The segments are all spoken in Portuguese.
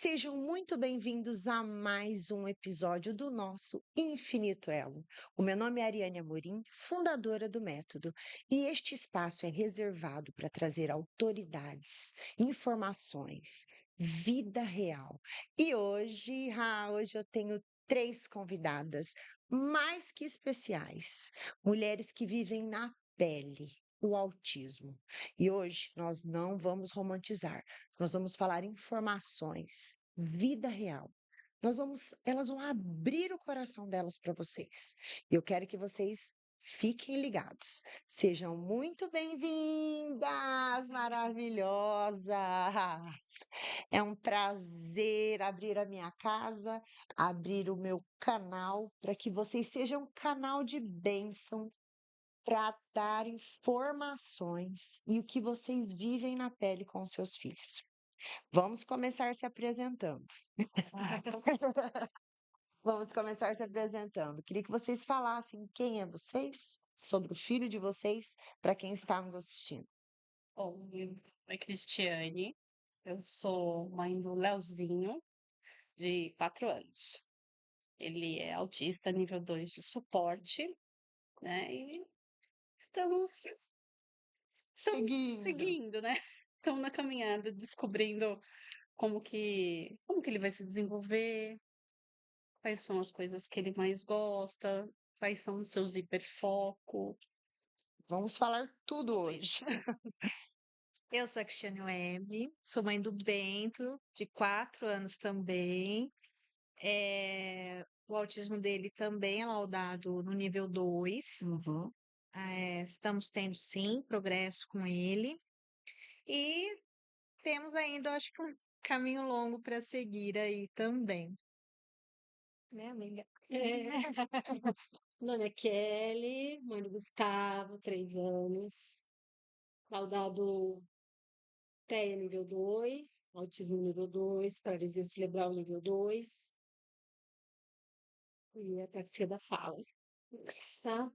Sejam muito bem-vindos a mais um episódio do nosso Infinito Elo. O meu nome é Ariane Amorim, fundadora do Método, e este espaço é reservado para trazer autoridades, informações, vida real. E hoje eu tenho três convidadas mais que especiais, mulheres que vivem na pele o autismo. E hoje nós não vamos romantizar. Nós vamos falar informações, vida real. Elas vão abrir o coração delas para vocês. Eu quero que vocês fiquem ligados. Sejam muito bem-vindas, maravilhosas. É um prazer abrir a minha casa, abrir o meu canal para que vocês sejam um canal de bênção para dar informações e o que vocês vivem na pele com os seus filhos. Vamos começar se apresentando. Vamos começar se apresentando. Queria que vocês falassem quem é vocês, sobre o filho de vocês, para quem está nos assistindo. Bom, meu nome é Cristiane, eu sou mãe do Leozinho, de 4 anos. Ele é autista nível 2 de suporte, né? E estamos Seguindo. seguindo, né? Estamos na caminhada, descobrindo como que ele vai se desenvolver, quais são as coisas que ele mais gosta, quais são os seus hiperfoco, Vamos falar tudo tudo hoje. isso. Eu sou a Cristiane Web, sou mãe do Bento, de 4 anos também. O autismo dele também é laudado no nível 2. Uhum. Estamos tendo, sim, progresso com ele. E temos ainda, acho que, um caminho longo para seguir aí também. Né, amiga? Meu nome é Kelly, mãe do Gustavo, 3 anos. Laudado TEA nível 2, autismo nível 2, paralisia cerebral nível 2 e ataxia da fala. Tá?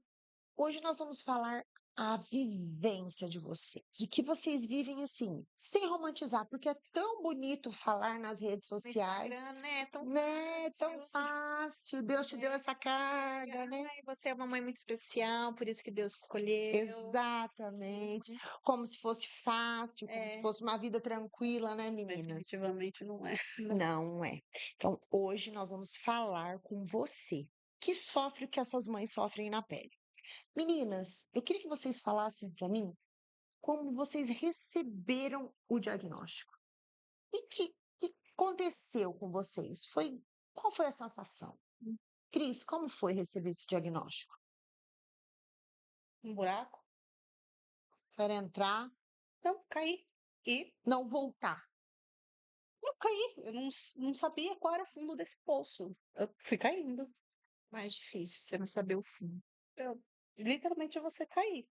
Hoje nós vamos falar a vivência de vocês, o que vocês vivem assim, sem romantizar, porque é tão bonito falar nas redes No sociais, Instagram, né? Tão né? Tão fácil. fácil, Deus te deu essa carga, né? Ai, você é uma mãe muito especial, por isso que Deus te escolheu. Exatamente, como se fosse fácil, como se É. fosse uma vida tranquila, né, meninas? Definitivamente não é. Não é. Então, hoje nós vamos falar com você, que sofre o que essas mães sofrem na pele. Meninas, eu queria que vocês falassem para mim como vocês receberam o diagnóstico. E que aconteceu com vocês? Qual foi a sensação? Cris, como foi receber esse diagnóstico? Um buraco? Quero entrar, Não, caí. E não voltar. eu caí. Eu não sabia qual era o fundo desse poço. Eu fui caindo. Mais difícil, você não saber o fim. Literalmente você cair.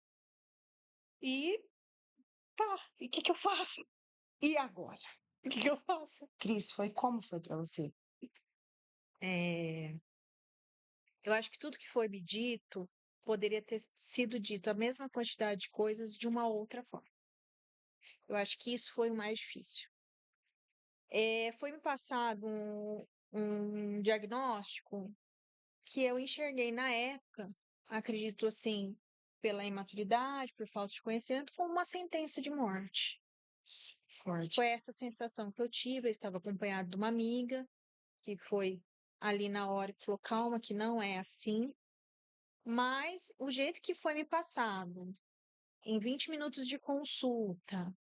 E tá, e o que que eu faço? E agora? O que que eu faço? Cris, como foi para você? É, Eu acho que tudo que foi me dito poderia ter sido dito a mesma quantidade de coisas de uma outra forma. Eu acho que isso foi o mais difícil. Foi me passado um diagnóstico que eu enxerguei na época, acredito assim, pela imaturidade, por falta de conhecimento, como uma sentença de morte. Forte. Foi essa sensação que eu tive. Eu estava acompanhada de uma amiga que foi ali na hora que falou: calma, que não é assim. Mas o jeito que foi me passado, em 20 minutos de consulta,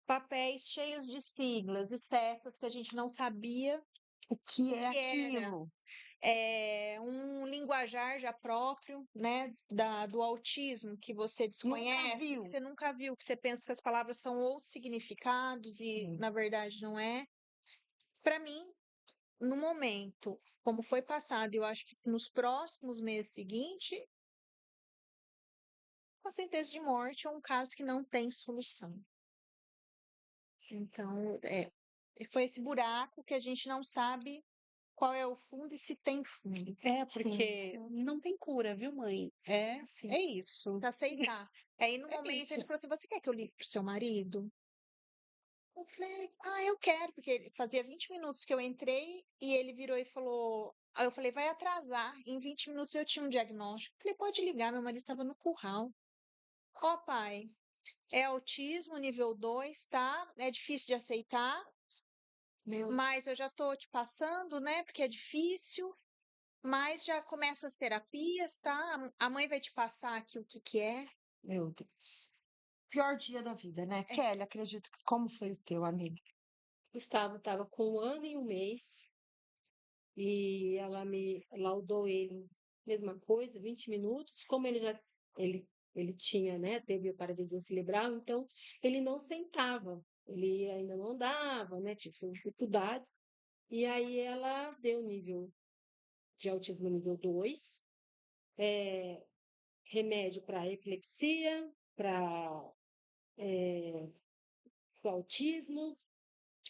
papéis cheios de siglas e setas que a gente não sabia O que o é que era. aquilo? Um linguajar já próprio, né, do autismo, que você desconhece, que viu. você nunca viu, que você pensa que as palavras são outros significados e, Sim. na verdade, não é. Para mim, no momento, como foi passado, eu acho que nos próximos meses seguintes, uma sentença de morte é um caso que não tem solução. Então, foi esse buraco que a gente não sabe qual é o fundo e se tem fundo. É, porque não tem cura, viu, mãe? Sim. É isso. Se aceitar. Aí, no É momento, ele isso. falou assim: você quer que eu ligue pro seu marido? Eu falei, eu quero, porque fazia 20 minutos que eu entrei e ele virou e falou. Aí eu falei, vai atrasar. Em 20 minutos eu tinha um diagnóstico. Falei, pode ligar, meu marido estava no curral. Ó, pai, é autismo nível 2, tá? É difícil de aceitar, Meu, mas eu já tô te passando, né? Porque é difícil, mas já começa as terapias, tá? A mãe vai te passar aqui o que que é. meu Deus. Pior dia da vida, né? Kelly, acredito que como foi o teu amigo? Gustavo estava com 1 ano e 1 mês e ela me laudou ele, mesma coisa, 20 minutos, como ele, ele tinha, né, teve a paralisia cerebral, então ele não sentava, ele ainda não andava, né, tinha suas dificuldades, e aí ela deu nível de autismo nível 2, remédio para epilepsia, para o autismo,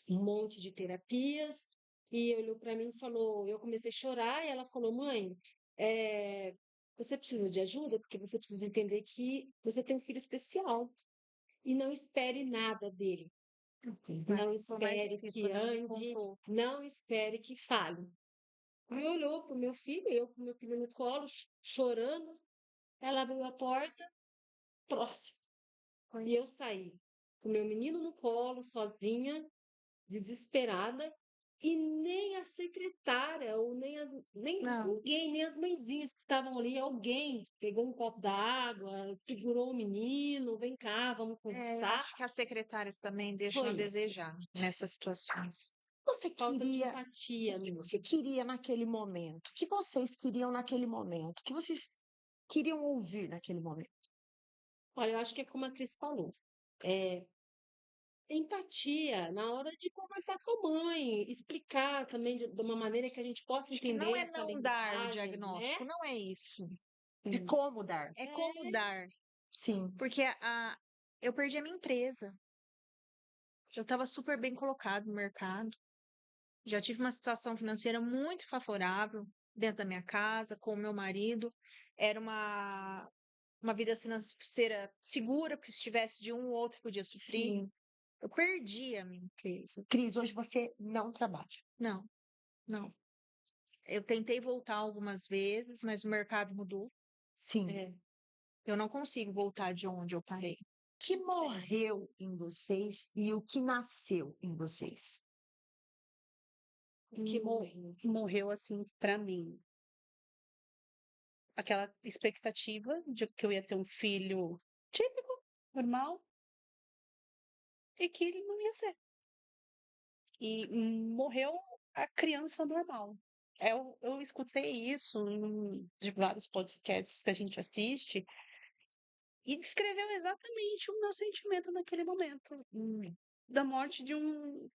um monte de terapias, e olhou para mim e falou, eu comecei a chorar, e ela falou, mãe, você precisa de ajuda, porque você precisa entender que você tem um filho especial, e não espere nada dele. Não Foi mais espere difícil que quando ela me ande, contou. não espere que fale. Aí olhou para o meu filho, eu com meu filho no colo, chorando, ela abriu a porta, próximo. E eu saí com meu menino no colo, sozinha, desesperada, e nem a secretária, ou nem Não. ninguém, nem as mãezinhas que estavam ali, alguém pegou um copo d'água, segurou o menino, vem cá, vamos Eu conversar. acho que as secretárias também deixam Foi a isso. desejar nessas situações. Você Falta de queria, empatia o que mesmo. você queria naquele momento? O que vocês queriam naquele momento? O que vocês queriam ouvir naquele momento? Olha, eu acho que é como a Cris falou. É, empatia na hora de conversar com a mãe, explicar também de uma maneira que a gente possa Acho que não entender é essa não dar o linguagem, né? diagnóstico, não é isso. De como dar? É como dar. Sim. Porque eu perdi a minha empresa. Eu estava super bem colocado no mercado. Já tive uma situação financeira muito favorável dentro da minha casa, com o meu marido. Era uma vida financeira segura, porque se tivesse de um, o outro podia suprir. Sim. Eu perdi a minha empresa. Cris, hoje você não trabalha. Não, não. Eu tentei voltar algumas vezes, mas o mercado mudou. Sim. É, Eu não consigo voltar de onde eu parei. O que morreu em vocês e o que nasceu em vocês? O que morreu, assim, pra mim. Aquela expectativa de que eu ia ter um filho típico, normal, e que ele não ia ser. E morreu a criança normal. Eu escutei isso de vários podcasts que a gente assiste e descreveu exatamente o meu sentimento naquele momento. Da morte de uma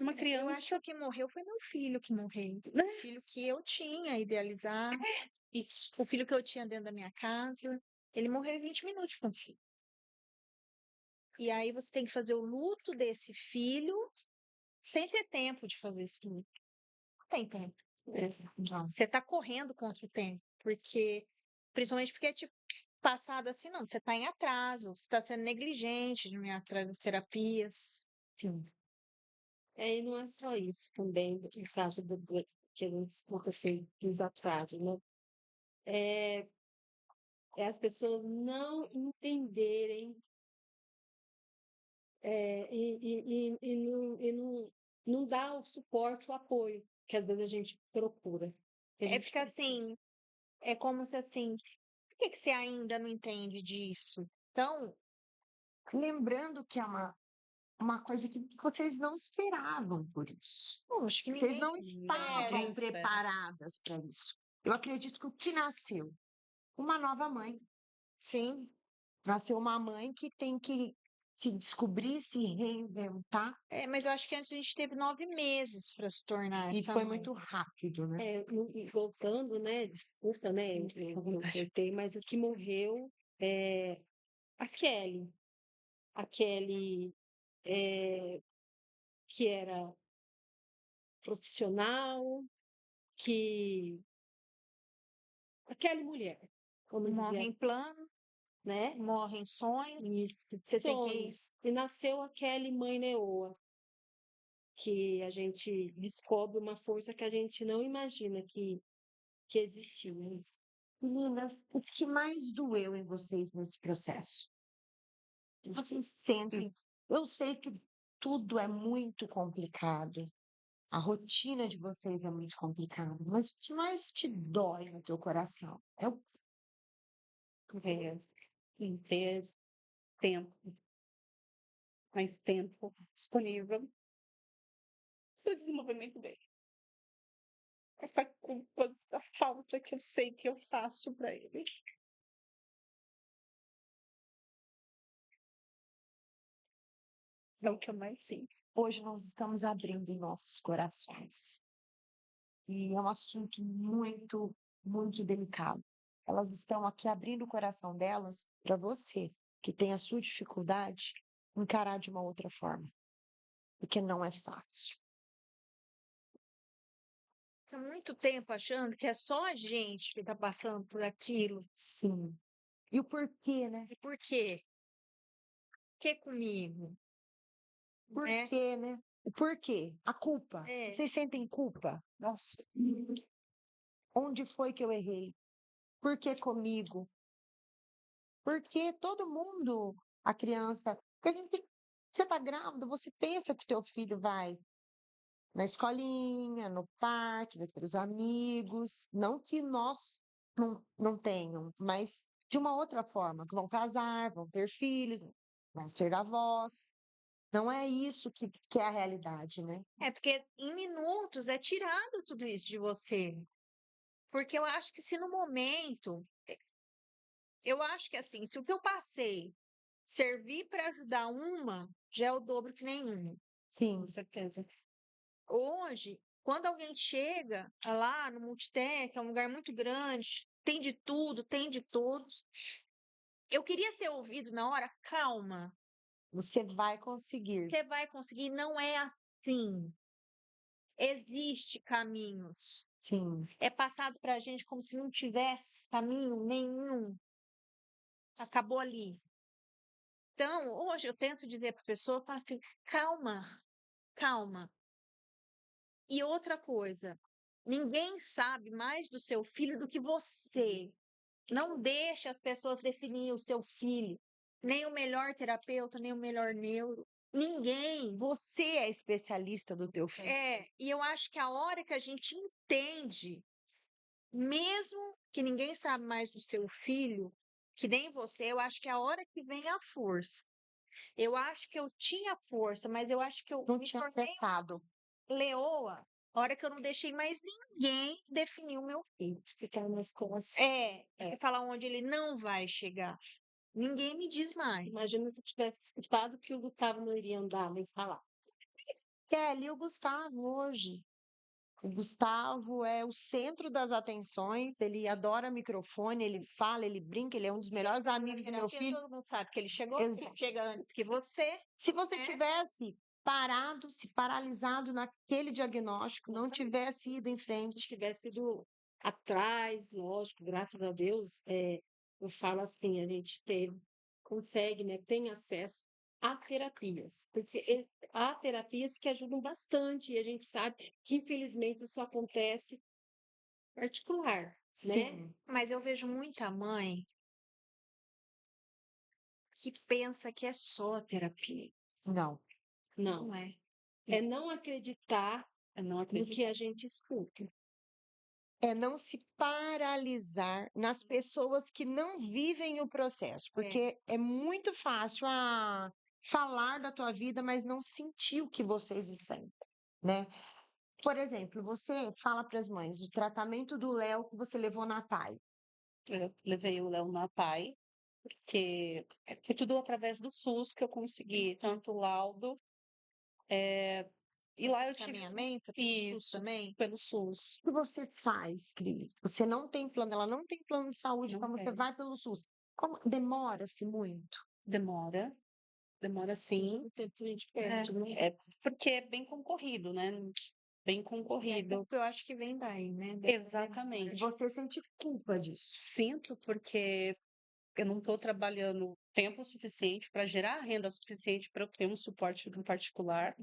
Eu acho que criança. o que morreu foi meu filho que morreu. Né? O filho que eu tinha idealizado, Isso. o filho que eu tinha dentro da minha casa. Ele morreu em 20 minutos com o filho. E aí você tem que fazer o luto desse filho sem ter tempo de fazer esse luto. Não tem tempo. Não. Você tá correndo contra o tempo, porque principalmente porque é tipo passado assim, não, você tá em atraso, você tá sendo negligente de não ir atrás das terapias. Sim. e não é só isso também, no caso que a gente escuta assim, dos atrasos, né? É as pessoas não entenderem e não dar o suporte, o apoio que às vezes a gente procura. Que a É gente ficar precisa. assim, é como se assim, por que que você ainda não entende disso? Então, Lembrando que é uma coisa que vocês não esperavam por isso. pô, acho que Vocês ninguém não espera. estavam espera. preparadas para isso. Eu acredito que o que nasceu? Uma nova mãe. Sim, Nasceu uma mãe que tem que se descobrir, se reinventar, mas eu acho que antes a gente teve 9 meses para se tornar e essa foi mãe. muito rápido, né? E voltando, né? Desculpa, né? Eu cortei, mas o que morreu é a Kelly. A Kelly que era profissional, que aquela mulher, vamos Morre dizer, em plano. né? Morrem sonhos, Isso, você tem que... sonhos. E nasceu a Kelly Mãe Leoa, que a gente descobre uma força que a gente não imagina que existiu, né? Meninas, o que mais doeu em vocês nesse processo? Vocês sentem. Eu sei que tudo é muito complicado. A rotina de vocês é muito complicada, mas o que mais te dói no teu coração? É o É, em ter tempo, mais tempo disponível para o desenvolvimento dele. Essa culpa da falta que eu sei que eu faço para ele. É o que eu mais sinto. hoje nós estamos abrindo nossos corações. E é um assunto muito, muito delicado. Elas estão aqui abrindo o coração delas para você, que tem a sua dificuldade, encarar de uma outra forma. Porque não é fácil. Há muito tempo achando que é só a gente que está passando por aquilo. Sim. E o porquê, né? E por quê? Por que comigo? Por Né? quê, né? O porquê? A culpa. É. Vocês sentem culpa? Nossa, Onde foi que eu errei? Por que comigo? Porque todo mundo, a criança, porque a gente, você tá grávida, você pensa que teu filho vai na escolinha, no parque, vai ter os amigos, não que nós não tenham, mas de uma outra forma, que vão casar, vão ter filhos, vão ser avós. Não é isso que é a realidade, né? É porque em minutos é tirado tudo isso de você. Porque eu acho que se no momento, eu acho que assim, se o que eu passei servir para ajudar uma, já é o dobro que nenhuma. Sim, com certeza. Hoje, quando alguém chega lá no Multitec, é um lugar muito grande, tem de tudo, tem de todos. Eu queria ter ouvido na hora, calma, você vai conseguir. você vai conseguir, não é assim. Existe caminhos. Sim, É passado para a gente como se não tivesse caminho nenhum. Acabou ali. Então, hoje eu tento dizer para a pessoa, eu falo assim, calma, calma. E outra coisa, ninguém sabe mais do seu filho do que você. Não deixe as pessoas definir o seu filho. Nem o melhor terapeuta, nem o melhor neuro. Ninguém. você é especialista do teu filho. E eu acho que a hora que a gente entende, mesmo que ninguém sabe mais do seu filho, que nem você, eu acho que é a hora que vem a força. Eu acho que eu tinha força, mas eu acho que eu Não me tinha tornei acertado. leoa, a hora que eu não deixei mais ninguém definir o meu filho. Ficar nas costas. Você fala onde ele não vai chegar. Ninguém me diz mais. Imagina se eu tivesse escutado que o Gustavo não iria andar nem falar. Kelly, e o Gustavo hoje? O Gustavo é o centro das atenções, ele adora microfone, ele fala, ele brinca, ele é um dos melhores amigos do meu Terapia, filho. todo mundo sabe que ele chegou, Exato. ele chega antes que você. Se você É. tivesse parado, se paralisado naquele diagnóstico, não tivesse ido em Se frente. tivesse ido atrás, lógico, graças a Deus, eu falo assim, a gente consegue, né, tem acesso a terapias. Porque há terapias que ajudam bastante, e a gente sabe que, infelizmente, isso acontece particular, né? Sim, Mas eu vejo muita mãe que pensa que é só terapia. não. Não, Não é. é não acreditar Eu não no acredito. que a gente escuta. É não se paralisar nas pessoas que não vivem o processo, porque é muito fácil falar da tua vida, mas não sentir o que vocês sentem, né? Por exemplo, você fala para as mães do tratamento do Léo que você levou na PAI. Eu levei o Léo na PAI, porque foi tudo através do SUS que eu consegui, tanto o laudo, e lá eu tive Caminhamento, isso também. pelo SUS. O que você faz, Cris? Você não tem plano, ela não tem plano de saúde, Não então você tem. vai pelo SUS. Demora-se muito? Demora sim. O tempo a gente perde, né? É porque é bem concorrido, né? Bem concorrido. Eu acho que vem daí, né? Exatamente. Você sente culpa disso. Sinto porque eu não estou trabalhando tempo suficiente para gerar renda suficiente para eu ter um suporte no particular.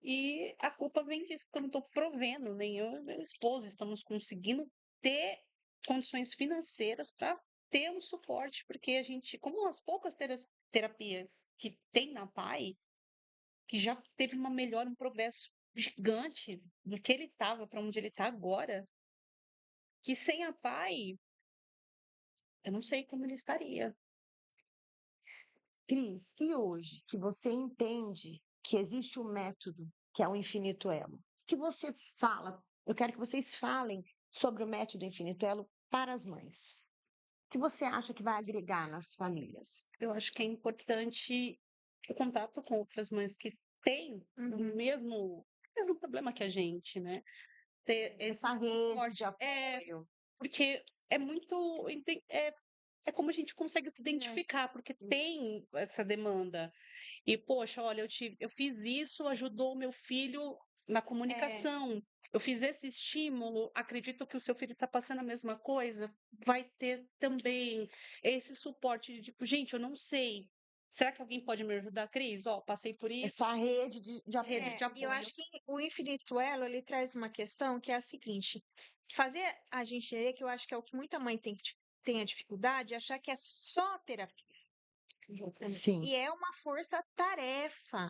E a culpa vem disso, porque eu não estou provendo, nem eu e meu esposo estamos conseguindo ter condições financeiras para ter um suporte, porque a gente, como as poucas terapias que tem na PAI, que já teve uma melhora, um progresso gigante do que ele estava para onde ele está agora, que sem a PAI, eu não sei como ele estaria. Cris, e hoje que você entende que existe um método que é o Infinito Elo, o que você fala? Eu quero que vocês falem sobre o método Infinito Elo para as mães. O que você acha que vai agregar nas famílias? Eu acho que é importante o contato com outras mães que têm o mesmo problema que a gente, né? Ter esse Essa rede suporte. de apoio. Porque é muito. É como a gente consegue se identificar, porque tem essa demanda. E, poxa, olha, eu fiz isso, ajudou o meu filho na comunicação. Eu fiz esse estímulo, acredito que o seu filho está passando a mesma coisa, vai ter também esse suporte de tipo, gente, eu não sei. Será que alguém pode me ajudar, Cris? Ó, passei por isso. Essa rede de apoio. Rede de E eu apoio. acho que o Infinito Elo, ele traz uma questão que é a seguinte: fazer a gente entender, que eu acho que é o que muita mãe tem a dificuldade, é achar que é só terapia. Sim, E é uma força-tarefa.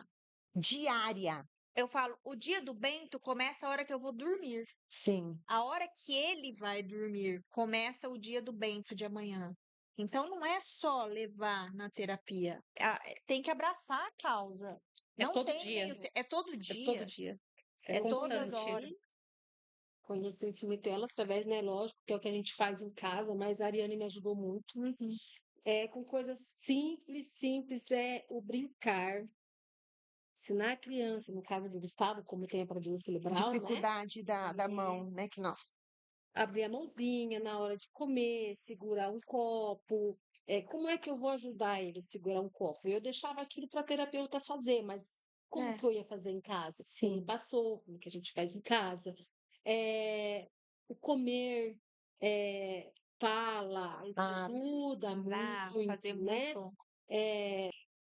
diária. Eu falo, o dia do Bento começa a hora que eu vou dormir. Sim. A hora que ele vai dormir, começa o dia do Bento de amanhã. Então não é só levar na terapia, tem que abraçar a causa. É Não todo tem dia. é todo É todo dia, dia. é todas as constante. horas. Conheci o Infinito Elo através, né? Lógico, que é o que a gente faz em casa, mas a Ariane me ajudou muito. Com coisas simples, simples, é o brincar. Ensinar a criança, no caso do Gustavo, como tem a paralisia cerebral, né? Dificuldade da mão, né? Que nós. Abrir a mãozinha na hora de comer, segurar um copo. Como é que eu vou ajudar ele a segurar um copo? Eu deixava aquilo para a terapeuta fazer, mas como que eu ia fazer em casa? Ele Sim. passou, como que a gente faz em casa. O comer, fala, isso Ah, ajuda muito, Fazer né? muito.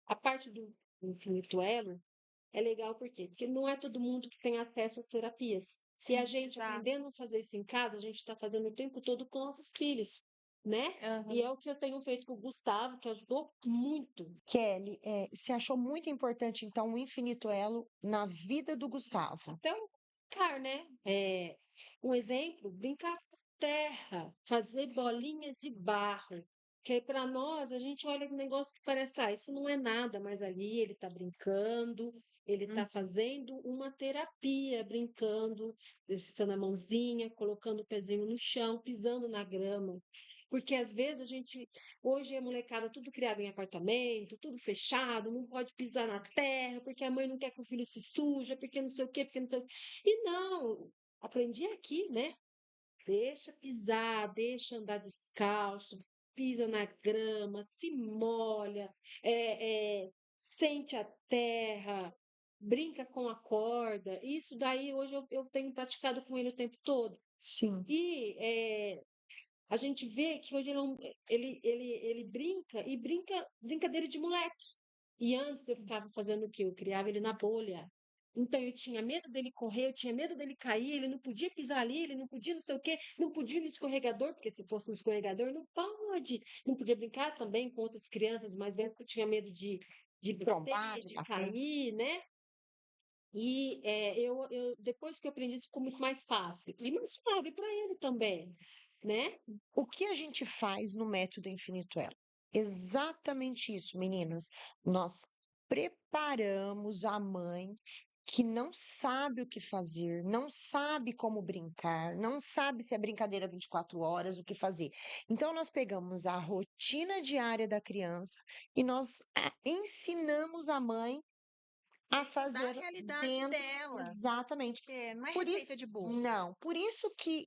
A parte do Infinito Elo é legal por quê? Porque não é todo mundo que tem acesso às terapias. E a Sim, gente, exato. aprendendo a fazer isso em casa, a gente está fazendo o tempo todo com nossos filhos, né? E é o que eu tenho feito com o Gustavo, que ajudou muito. Kelly, você achou muito importante, então, o Infinito Elo na vida do Gustavo. Então, brincar, né? Um exemplo, brincar com terra, fazer bolinhas de barro. Que aí para nós, a gente olha um negócio que parece, isso não é nada, mas ali ele está brincando, ele está fazendo uma terapia, brincando, exercitando a mãozinha, colocando o pezinho no chão, pisando na grama. Porque às vezes hoje a molecada tudo criado em apartamento, tudo fechado, não pode pisar na terra, porque a mãe não quer que o filho se suja, porque não sei o quê, porque não sei o quê. E não, aprendi aqui, né? Deixa pisar, deixa andar descalço, pisa na grama, se molha, sente a terra, brinca com a corda. Isso daí hoje eu tenho praticado com ele o tempo todo. Sim. E a gente vê que hoje ele brinca e brincadeira de moleque. E antes eu ficava fazendo o quê? Eu criava ele na bolha. Então eu tinha medo dele correr, eu tinha medo dele cair, ele não podia pisar ali, ele não podia não sei o quê, não podia ir no escorregador, porque se fosse no escorregador não pode. Não podia brincar também com outras crianças mais velhas, porque eu tinha medo de Trombar, bater, de de bater. cair, né? E depois que eu aprendi isso ficou muito mais fácil. E mais suave para ele também, né? O que a gente faz no método Infinito Elo? Exatamente isso, meninas. Nós preparamos a mãe que não sabe o que fazer, não sabe como brincar, não sabe se é brincadeira 24 horas, o que fazer. Então, nós pegamos a rotina diária da criança e nós ensinamos a mãe a Da fazer realidade dentro. dela. Exatamente. Porque não é Por receita isso, de bolo. não, por isso que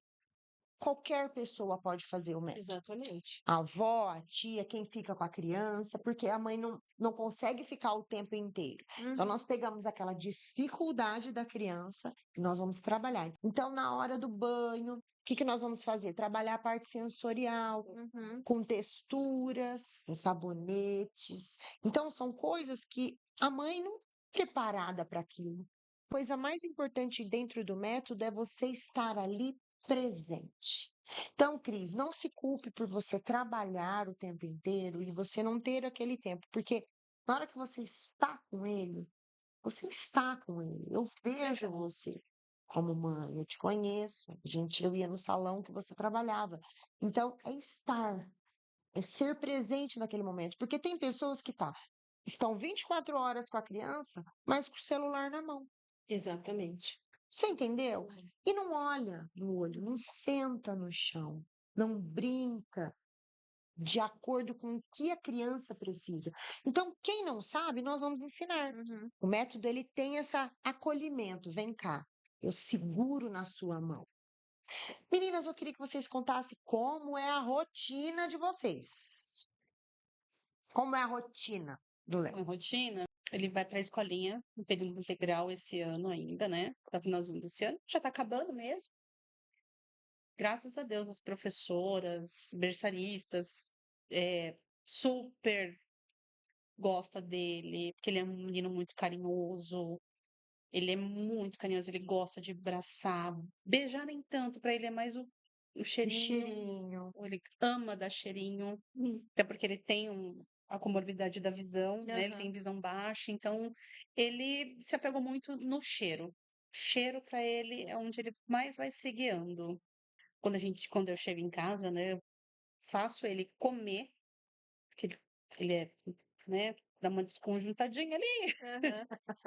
qualquer pessoa pode fazer o método. Exatamente. A avó, a tia, quem fica com a criança, porque a mãe não consegue ficar o tempo inteiro. Então, nós pegamos aquela dificuldade da criança e nós vamos trabalhar. Então, na hora do banho, que nós vamos fazer? Trabalhar a parte sensorial, Uhum. com texturas, com sabonetes. Então, são coisas que a mãe não é preparada para aquilo. A coisa mais importante dentro do método é você estar ali presente. Então, Cris, não se culpe por você trabalhar o tempo inteiro e você não ter aquele tempo, porque na hora que você está com ele. Eu vejo você como mãe, eu te conheço. Eu ia no salão que você trabalhava. Então, é estar, é ser presente naquele momento, porque tem pessoas que estão 24 horas com a criança, mas com o celular na mão. Exatamente. Você entendeu? E não olha no olho, não senta no chão, não brinca de acordo com o que a criança precisa. Então, quem não sabe, nós vamos ensinar. Uhum. O método ele tem esse acolhimento. Vem cá, eu seguro na sua mão. Meninas, eu queria que vocês contassem como é a rotina de vocês. Como é a rotina do Léo? Uma rotina, ele vai para a escolinha no período integral esse ano ainda, né? Tá finalzinho desse ano, já tá acabando mesmo. Graças a Deus, as professoras, berçaristas, super gosta dele, porque ele é um menino muito carinhoso. Ele é muito carinhoso, ele gosta de abraçar. Beijar nem tanto, para ele é mais o O cheirinho. cheirinho. Ele ama dar cheirinho, até porque ele tem a comorbidade da visão, né? Ele tem Aham. visão baixa, então ele se apegou muito no cheiro. Cheiro para ele é onde ele mais vai se guiando. Quando eu chego em casa, né, eu faço ele comer, que ele é, né, dá uma desconjuntadinha ali, Aham.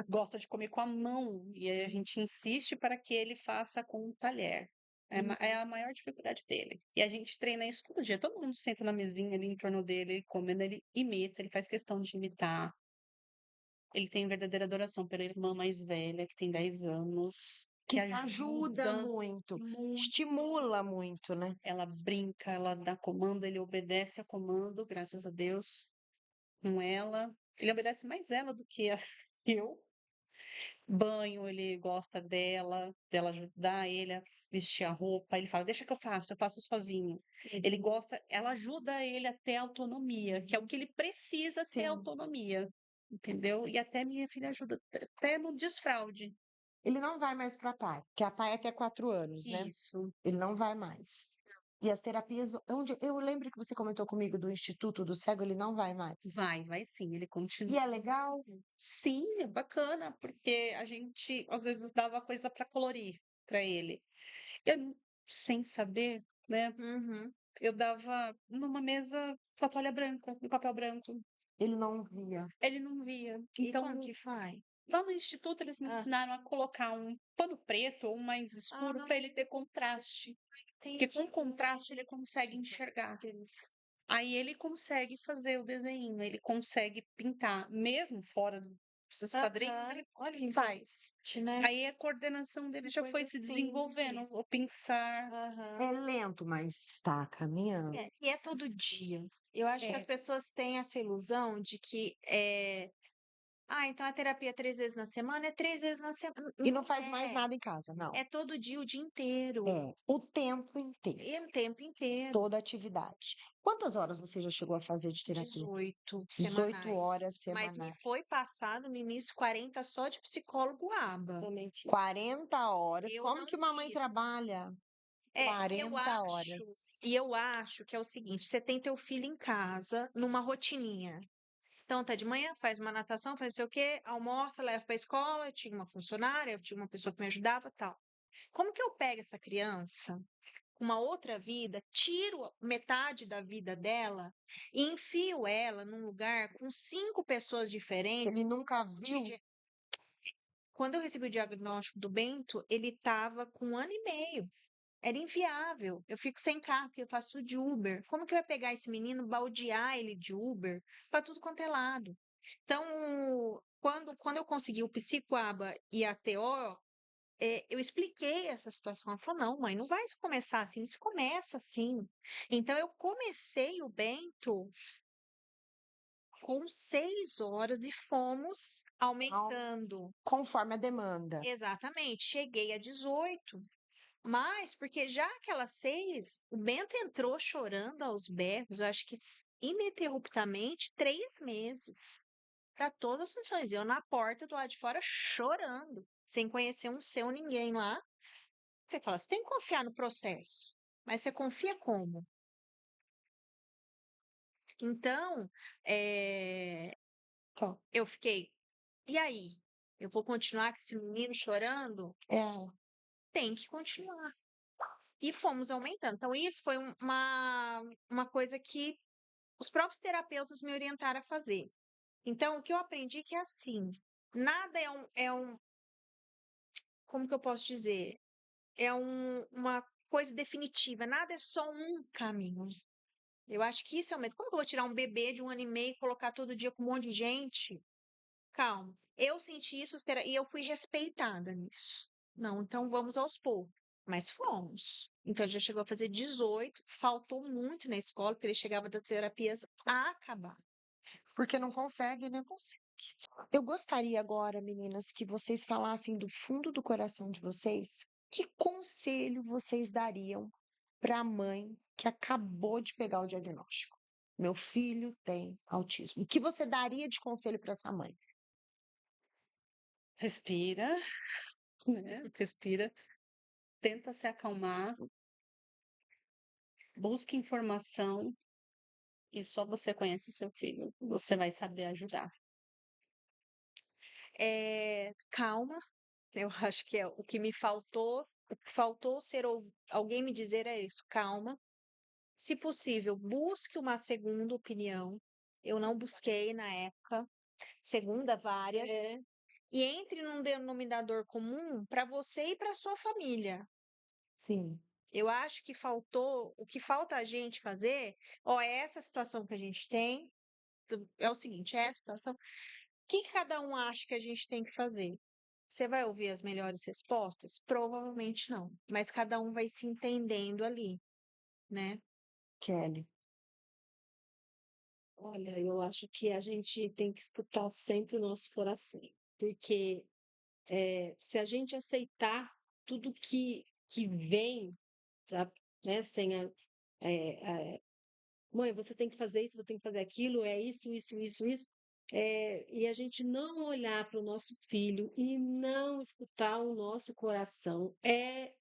gosta de comer com a mão, e aí a gente insiste para que ele faça com o talher. É a maior dificuldade dele. E a gente treina isso todo dia. Todo mundo senta na mesinha ali em torno dele, comendo, ele imita, ele faz questão de imitar. Ele tem verdadeira adoração pela irmã mais velha, que tem 10 anos, que Que ajuda muito, muito. estimula muito, né? Ela brinca, ela dá comando, ele obedece a comando, graças a Deus, com ela. Ele obedece mais ela do que eu. Banho, ele gosta dela ajudar ele a vestir a roupa. Ele fala: deixa que eu faço sozinho. Ele gosta, ela ajuda ele a ter autonomia, que é o que ele precisa ter Sim. autonomia, entendeu? E até minha filha ajuda, até no desfraude. Ele não vai mais para a PAI, que a PAI é até 4 anos, né? Isso. Ele não vai mais. E as terapias, onde eu lembro que você comentou comigo do Instituto do Cego, ele não vai mais. Vai sim, ele continua. E é legal? Sim, é bacana, porque a gente às vezes dava coisa para colorir para ele. Eu, sem saber, né? Uhum. Eu dava numa mesa com a toalha branca, no papel branco. Ele não via. Ele não via. E Então, como que faz? lá no instituto, eles me Ah. ensinaram a colocar um pano preto ou mais escuro para ele ter contraste. Porque com contraste ele consegue enxergar. Aí ele consegue fazer o desenho, ele consegue pintar, mesmo fora dos quadrinhos, Aham. ele Olha que faz. né? Aí a coordenação dele já foi Coisa se desenvolvendo, simples. o pensar. Aham. É lento, mas está caminhando. E é todo dia. Eu acho que É. as pessoas têm essa ilusão de que então a terapia é 3 vezes na semana, é 3 vezes na semana. E não faz mais É. nada em casa, não. É todo dia, o dia inteiro. É, o tempo inteiro, E o tempo inteiro. toda atividade. Quantas horas você já chegou a fazer de terapia? 18 18 semanais. horas Mas me semanais. foi passado no início 40 só de psicólogo aba. Realmente. 40 horas. Eu Como não que uma mãe quis. trabalha? E 40 horas. eu acho que é o seguinte, você tem teu filho em casa, numa rotininha. Então, tá de manhã, faz uma natação, faz não sei o quê, almoça, leva pra escola, eu tinha uma funcionária, eu tinha uma pessoa que me ajudava, tal. Como que eu pego essa criança, com uma outra vida, tiro metade da vida dela e enfio ela num lugar com 5 pessoas diferentes? Ele nunca viu. Quando eu recebi o diagnóstico do Bento, ele estava com 1 ano e meio. Era inviável. Eu fico sem carro, porque eu faço de Uber. Como que eu ia pegar esse menino, baldear ele de Uber para tudo quanto é lado? Então, quando eu consegui o Psicoaba e a TO, eu expliquei essa situação. Ela falou: não, mãe, não vai começar assim, isso começa assim. Então, eu comecei o Bento com 6 horas e fomos aumentando. Conforme a demanda. Exatamente. Cheguei a 18. Mas, porque já aquelas 6, o Bento entrou chorando aos berros, eu acho que ininterruptamente, 3 meses, para todas as funções. Eu na porta do lado de fora chorando, sem conhecer um seu ninguém lá. Você fala, você tem que confiar no processo, mas você confia como? Então, Tá. eu fiquei, e aí? Eu vou continuar com esse menino chorando? É, Tem que continuar. E fomos aumentando. Então, isso foi uma coisa que os próprios terapeutas me orientaram a fazer. Então, o que eu aprendi é que é assim, nada como que eu posso dizer? Uma coisa definitiva, nada é só um caminho. Eu acho que isso é o medo. Como que eu vou tirar um bebê de 1 ano e meio e colocar todo dia com um monte de gente? Calma. Eu senti isso e eu fui respeitada nisso. Não, então vamos aos poucos. Mas fomos. Então ele já chegou a fazer 18, faltou muito na escola, porque ele chegava das terapias a acabar. porque não consegue, né? Consegue. Eu gostaria agora, meninas, que vocês falassem do fundo do coração de vocês, que conselho vocês dariam para a mãe que acabou de pegar o diagnóstico? Meu filho tem autismo. O que você daria de conselho para essa mãe? Respira, né? Respira, tenta se acalmar, busca informação e só você conhece o seu filho. Você vai saber ajudar. Calma, eu acho que é o que me faltou, o que faltou alguém me dizer é isso, calma. Se possível, busque uma segunda opinião. Eu não busquei na época, segunda várias. E entre num denominador comum para você e para sua família. Sim. Eu acho que faltou, o que falta a gente fazer, é essa situação que a gente tem, é o seguinte, é a situação. O que cada um acha que a gente tem que fazer? Você vai ouvir as melhores respostas? Provavelmente não. Mas cada um vai se entendendo ali, né? Kelly. Olha, eu acho que a gente tem que escutar sempre o nosso coração, porque se a gente aceitar tudo que vem, sabe, né, sem mãe, você tem que fazer isso, você tem que fazer aquilo, é isso, e a gente não olhar para o nosso filho e não escutar o nosso coração é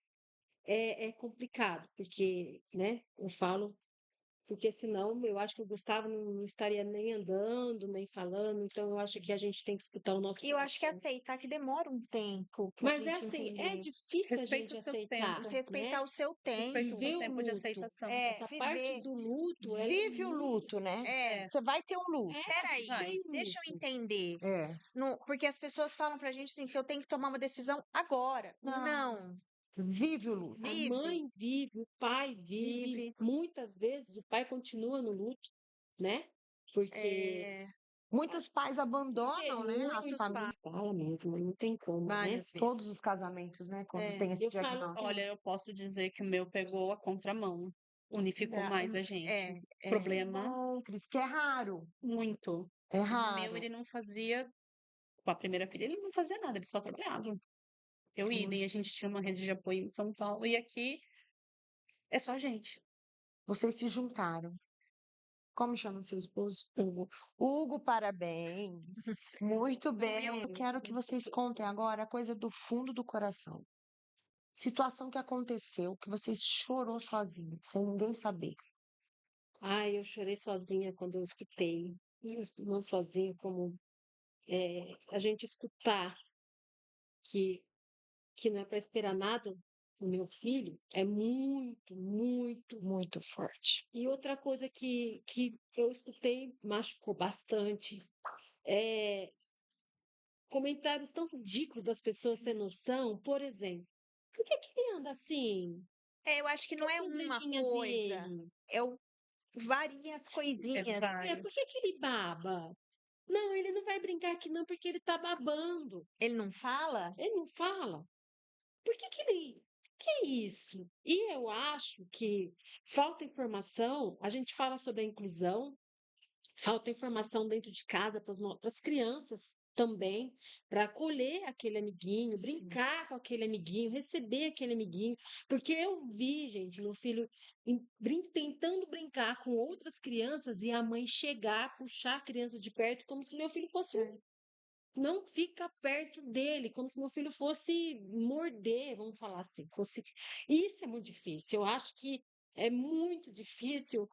complicado, porque, né, eu falo, porque senão eu acho que o Gustavo não estaria nem andando, nem falando, então eu acho que a gente tem que escutar o nosso E eu acho que coração. aceitar que demora um tempo pra Mas é gente assim, é entender. difícil a Respeita gente o seu aceitar, tempo. Respeitar né? o seu Respeita o seu Viver o tempo. tempo de luto. aceitação. Essa parte Viver. do luto, ela é Vive o muito. luto, né? É, Você vai ter um luto. A peraí, gente tem um deixa eu luto. entender. É. Porque as pessoas falam pra gente assim, que eu tenho que tomar uma decisão agora. Não. Vive o luto. A Vive. mãe vive, o pai vive. Vive. Muitas vezes o pai continua no luto, né? Porque, Muitos pais porque abandonam, né, as muitos famílias. fala mesmo, não tem como, né? Várias vezes. Todos os casamentos, né, quando tem esse Eu falo diagnóstico. assim, Olha, eu posso dizer que o meu pegou a contramão. Unificou mais a gente. Problema Bom, Cris, que é raro. muito. É O meu, raro. ele não fazia, com a primeira filha, ele não fazia nada, ele só trabalhava. Eu idem, a gente tinha uma rede de apoio em São Paulo, e aqui é só a gente. Vocês se juntaram. Como chama seu esposo? Hugo. Hugo, parabéns. Muito bem. Eu quero que vocês contem agora a coisa do fundo do coração. Situação que aconteceu, que você chorou sozinho, sem ninguém saber. ai, eu chorei sozinha quando eu escutei. Não sozinha, como a gente escutar que, que não é para esperar nada do meu filho é muito, muito. Muito forte. E outra coisa que eu escutei machucou bastante é comentários tão ridículos das pessoas sem noção. Por exemplo, por que que ele anda assim? Eu acho que não Qual é o uma probleminha coisa. dele? Várias coisinhas. Por que que ele baba? Não, ele não vai brincar aqui não porque ele tá babando. Ele não fala? Ele não fala. Por que que ele. Que é isso? E eu acho que falta informação. A gente fala sobre a inclusão, falta informação dentro de casa para as crianças, também, para acolher aquele amiguinho, Sim. brincar com aquele amiguinho, receber aquele amiguinho, porque eu vi, gente, meu filho tentando brincar com outras crianças e a mãe chegar, puxar a criança de perto, como se meu filho fosse não fica perto dele, como se meu filho fosse morder, vamos falar assim, fosse. Isso é muito difícil. Eu acho que é muito difícil,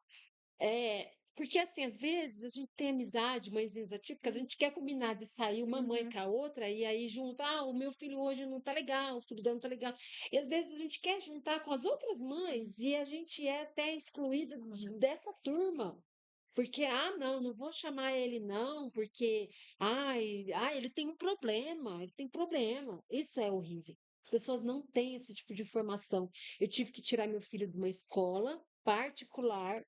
porque assim, às vezes a gente tem amizade, mãezinhas atípicas, a gente quer combinar de sair uma mãe Uhum. com a outra e aí junta, o meu filho hoje não tá legal, o filho dela não tá legal. E às vezes a gente quer juntar com as outras mães e a gente é até excluída dessa turma. Porque, não, não vou chamar ele não, porque, ele tem um problema, ele tem problema. Isso é horrível. As pessoas não têm esse tipo de informação. Eu tive que tirar meu filho de uma escola particular,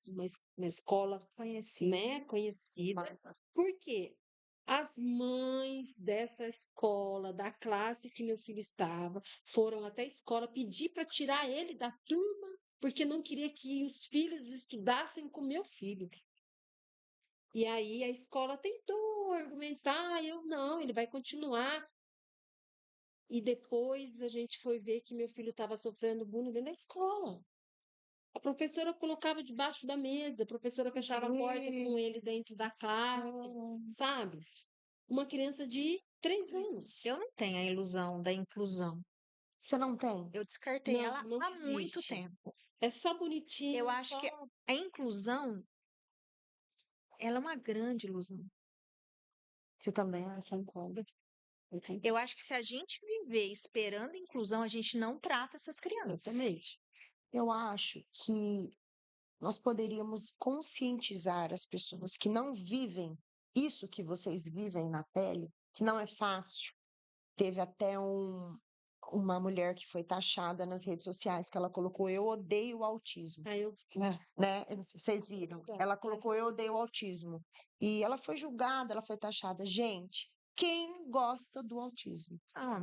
uma escola, Conheci. né, conhecida. Por quê? As mães dessa escola, da classe que meu filho estava, foram até a escola pedir para tirar ele da turma, porque não queria que os filhos estudassem com meu filho. E aí a escola tentou argumentar, eu não, ele vai continuar. E depois a gente foi ver que meu filho estava sofrendo bullying dentro da escola. A professora colocava debaixo da mesa, a professora fechava a porta com ele dentro da classe, sabe? Uma criança de 3 anos. Eu não tenho a ilusão da inclusão. Você não tem? Eu descartei Não, ela não há muito existe. tempo. É só bonitinho, Eu acho só. que a inclusão, ela é uma grande ilusão. Você também? Concordo. Eu acho que se a gente viver esperando inclusão, a gente não trata essas crianças. Exatamente. Eu acho que nós poderíamos conscientizar as pessoas que não vivem isso que vocês vivem na pele, que não é fácil. Teve até uma mulher que foi taxada nas redes sociais, que ela colocou: "Eu odeio o autismo", Aí eu. né? Eu não sei se vocês viram. Ela colocou: "Eu odeio o autismo". E ela foi julgada, ela foi taxada. Gente, quem gosta do autismo? Ah,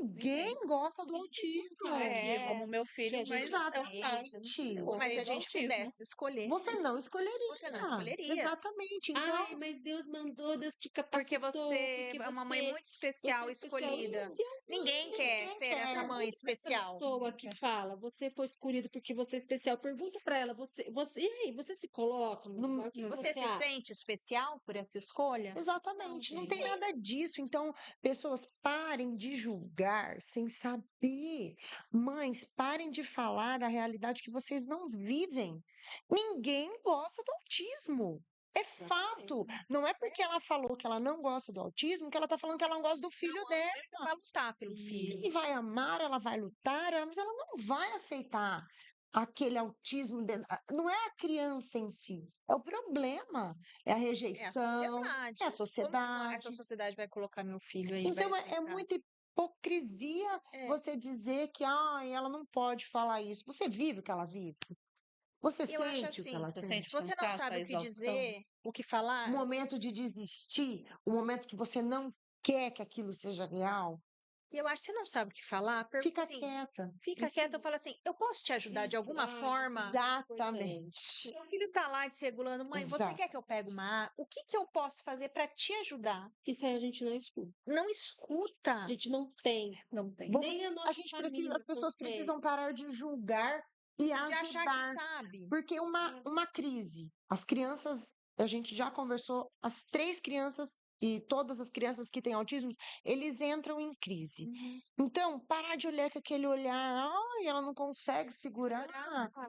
Ninguém gosta do autismo. Eu é, amo meu Que filho, a gente mas eu Exatamente. eu mas se odeio a do gente autismo. pudesse escolher, Você não escolheria. você não escolheria. Exatamente. Ai, Então, mas Deus mandou, Deus te Porque capacitou, você porque é uma mãe muito você especial, é especial. escolhida. Especial Ninguém quer ninguém ser essa quer. mãe essa especial. pessoa que fala, você foi escolhido porque você é especial. Pergunta pra ela, e aí, você se coloca no lugar, o que Você você se acha? sente especial por essa escolha? Exatamente, não tem gente. nada disso. Então, pessoas parem de julgar sem saber. Mães, parem de falar a realidade que vocês não vivem. Ninguém gosta do autismo. É fato. Não é porque ela falou que ela não gosta do autismo que ela está falando que ela não gosta do filho dela. Ela vai lutar pelo filho. E vai amar, ela vai lutar, mas ela não vai aceitar aquele autismo. Não é a criança em si, é o problema, é a É a rejeição, sociedade. é a Como essa sociedade. sociedade vai colocar meu filho aí? Vai Então é aceitar? muita hipocrisia É. você dizer que ela não pode falar isso. Você vive o que ela vive? Você Eu acho sente o que assim, ela Você sente sente? você não cansaço, sabe a o que exaustão? dizer, o que O falar, momento de desistir, o momento que você não quer que aquilo seja real, e eu acho que você não sabe o que falar, pergunta fica assim, quieta. fica quieto, eu falo assim, eu posso te ajudar de alguma forma? Exatamente. Seu filho tá lá desregulando, mãe, você Exato. quer que eu pegue o que que eu posso fazer para te ajudar? Isso aí a gente não escuta. Não escuta. A gente não tem. Não tem. Nem a A nossa gente precisa, família as pessoas consegue. precisam parar de julgar e De achar que ajudar. sabe. Porque uma crise, as crianças, a gente já conversou, as 3 crianças e todas as crianças que têm autismo, eles entram em crise. Então, parar de olhar com aquele olhar, ai, ela não consegue segurar,